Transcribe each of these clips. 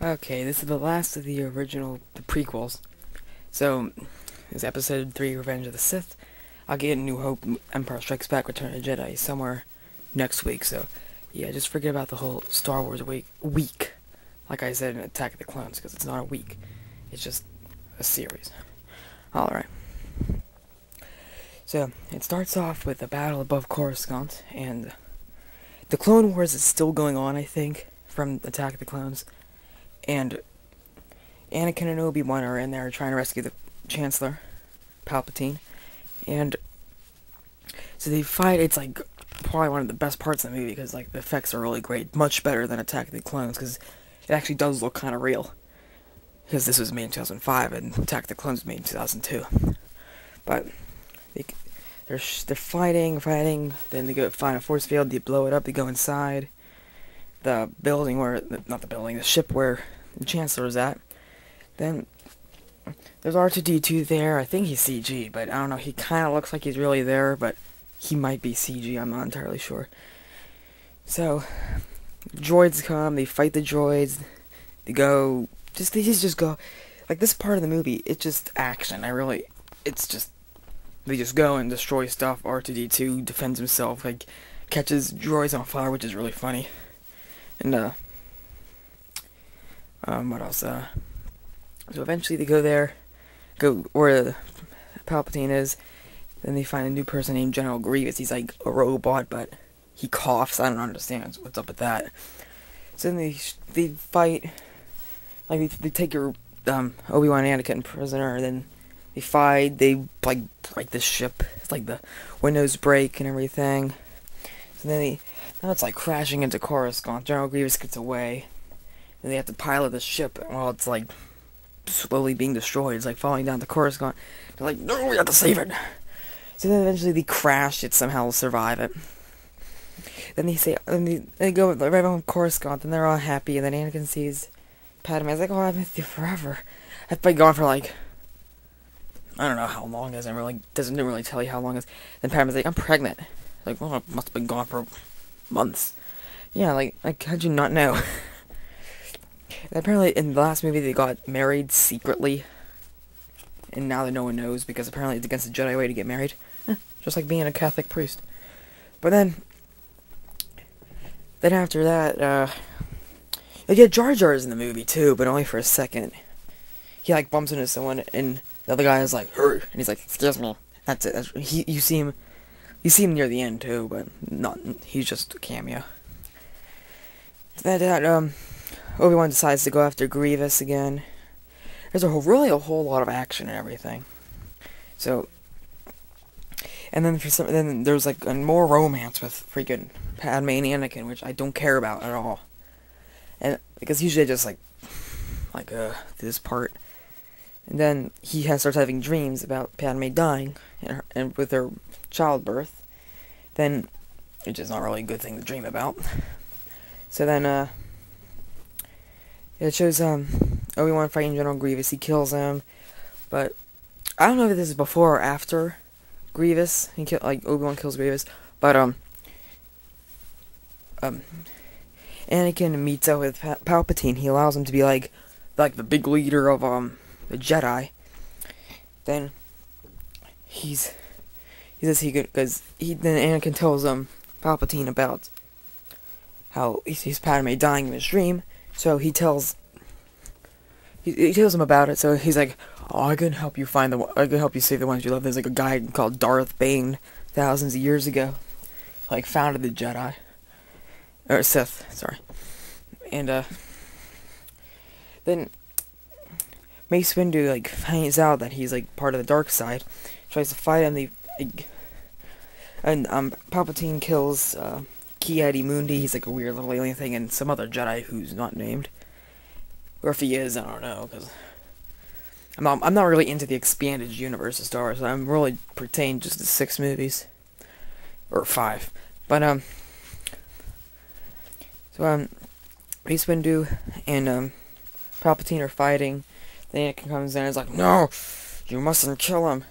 Okay, this is the last of the the prequels. So, this is episode 3, Revenge of the Sith. I'll get New Hope, Empire Strikes Back, Return of the Jedi somewhere next week. So, yeah, just forget about the whole Star Wars week. Like I said in Attack of the Clones, because it's not a week. It's just a series. Alright. So, it starts off with a battle above Coruscant, and the Clone Wars is still going on, I think, from Attack of the Clones. And Anakin and Obi-Wan are in there trying to rescue the Chancellor, Palpatine. And so they fight. It's like probably one of the best parts of the movie because like the effects are really great, much better than Attack of the Clones because it actually does look kind of real. Because this was made in 2005 and Attack of the Clones was made in 2002. But they're fighting. Then they go find a force field. They blow it up. They go inside the building the ship where the Chancellor is at. Then there's R2-D2 there. I think he's CG, but I don't know. He kind of looks like he's really there, but he might be CG. I'm not entirely sure. So droids come. They fight the droids. They just go. Like this part of the movie, it's just action. They just go and destroy stuff. R2-D2 defends himself, like catches droids on fire, which is really funny. And what else? So eventually they go where Palpatine is. Then they find a new person named General Grievous. He's like a robot, but he coughs. I don't understand what's up with that. So then they fight. Like they take your Obi-Wan and Anakin prisoner. And then they fight. They like break the ship. It's like the windows break and everything. So then now it's like crashing into Coruscant. General Grievous gets away. And they have to pilot the ship while it's like slowly being destroyed. It's like falling down to Coruscant. They're like, no, we have to save it. So then eventually they crash it, somehow survive it. Then they go right on Coruscant, and they're all happy. And then Anakin sees Padme. He's like, oh, I've been with you forever. I've been gone for like, I don't know how long it is. Doesn't really tell you how long it is. Then Padme's like, I'm pregnant. Like, well, I must have been gone for months. Yeah, like how'd you not know? And apparently, in the last movie, they got married secretly. And now that no one knows, because apparently it's against the Jedi way to get married. Just like being a Catholic priest. But then after that, yeah, Jar Jar's in the movie too, but only for a second. He like bumps into someone, and the other guy is like, "Hur," and he's like, "Excuse me." That's it. You see him near the end too, but he's just a cameo. Obi-Wan decides to go after Grievous again. There's really a whole lot of action and everything. So, and then there's like more romance with freaking Padme and Anakin, which I don't care about at all. And because usually I just like this part, and then he starts having dreams about Padme dying and with her childbirth. Then, which is not really a good thing to dream about. So then it shows Obi-Wan fighting General Grievous. He kills him, but I don't know if this is before or after Grievous. Obi-Wan kills Grievous, but Anakin meets up with Palpatine. He allows him to be like the big leader of the Jedi. Then then Anakin tells Palpatine about how he sees Padme dying in his dream. So he tells him about it. So he's like, "Oh, I can help you I can help you save the ones you love." There's like a guy called Darth Bane, thousands of years ago, like founded the Jedi or Sith. Sorry, and then Mace Windu finds out that he's like part of the dark side, tries to fight him. Palpatine kills Ki-Adi-Mundi. He's like a weird little alien thing, and some other Jedi who's not named. Or if he is, I don't know, because I'm not really into the expanded universe of Star Wars. So I'm really pertain just to 6 movies. Or 5. But, so, Mace Windu and, Palpatine are fighting. Then Anakin comes in and is like, "No! You mustn't kill him!"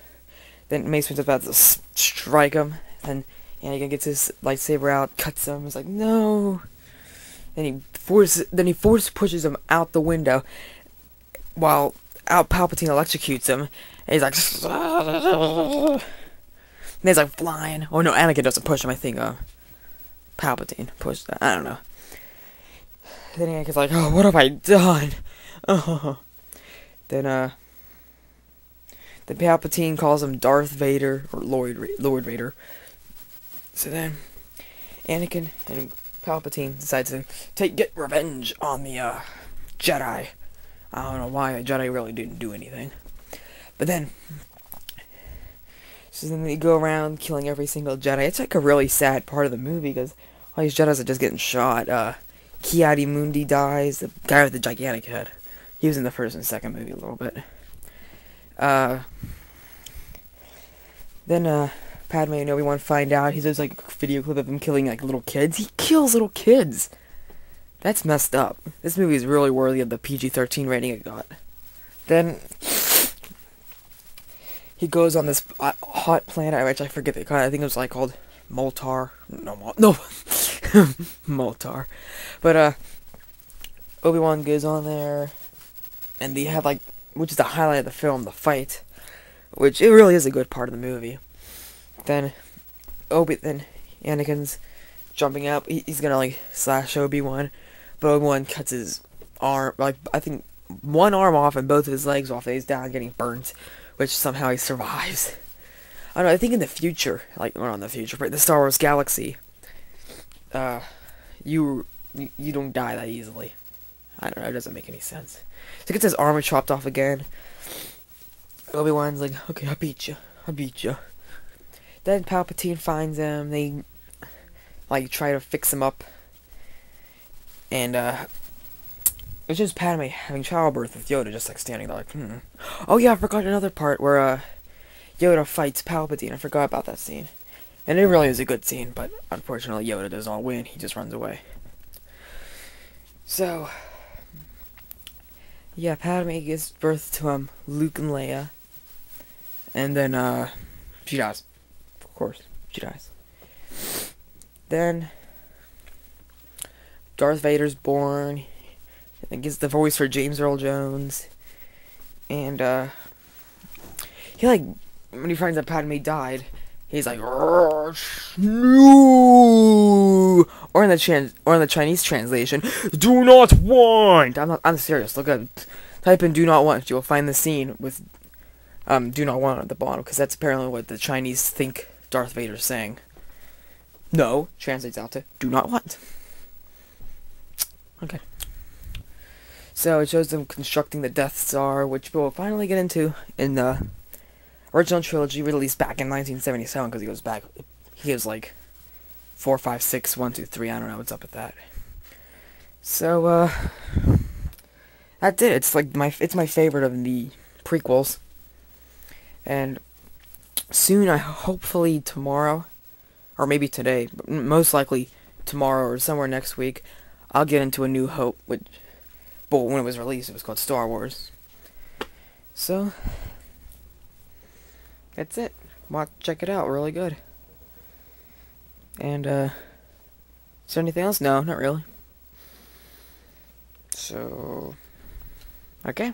Then Mace Windu's about to strike him. And Anakin gets his lightsaber out, cuts him. He's like, "No!" Then he force pushes him out the window, while Palpatine electrocutes him. And he's like, and he's like flying. Oh no, Anakin doesn't push him. I think Palpatine pushed. I don't know. Then Anakin's like, oh, what have I done? Oh. Then Palpatine calls him Darth Vader or Lord Vader. So then Anakin and Palpatine decide to get revenge on the Jedi. I don't know why the Jedi really didn't do anything. But then, so then they go around killing every single Jedi. It's like a really sad part of the movie because all these Jedis are just getting shot. Ki-Adi-Mundi dies, the guy with the gigantic head. He was in the first and second movie a little bit. Then Padme and Obi-Wan find out. He does like a video clip of him killing like little kids. He kills little kids. That's messed up. This movie is really worthy of the PG-13 rating it got. Then he goes on this hot planet, which I forget the kind. I think it was like called Moltar. No, Moltar. But Obi-Wan goes on there, and they have like, which is the highlight of the film, the fight, which it really is a good part of the movie. Then Anakin's jumping up. He's gonna like slash Obi-Wan, but Obi-Wan cuts his arm, like I think one arm off and both of his legs off. And he's down getting burnt, which somehow he survives. I don't know. I think in the future, like not in the future, but in the Star Wars galaxy, you don't die that easily. I don't know. It doesn't make any sense. So he gets his arm chopped off again. Obi-Wan's like, okay, I beat you. Then Palpatine finds him. They like try to fix him up, and it's just Padme having childbirth with Yoda, just like standing there, like, Oh yeah, I forgot another part where Yoda fights Palpatine. I forgot about that scene, and it really is a good scene. But unfortunately, Yoda does not win. He just runs away. So yeah, Padme gives birth to Luke and Leia, and then she dies. Of course, she dies. Then Darth Vader's born, and gets the voice for James Earl Jones, and he like when he finds out Padme died, he's like, no! Or in the Chinese translation, do not want. I'm serious. Look up, type in "do not want." You will find the scene with "do not want" at the bottom, because that's apparently what the Chinese think Darth Vader's saying. No, translates out to "do not want." Okay. So it shows them constructing the Death Star, which we'll finally get into in the original trilogy released back in 1977, because he goes like 4, 5, 6, 1, 2, 3. I don't know what's up with that. So that's it. It's like my favorite of the prequels. And soon, hopefully tomorrow, or maybe today, but most likely tomorrow or somewhere next week, I'll get into A New Hope, which, well, when it was released, it was called Star Wars. So that's it. Check it out. Really good. And is there anything else? No, not really. So okay.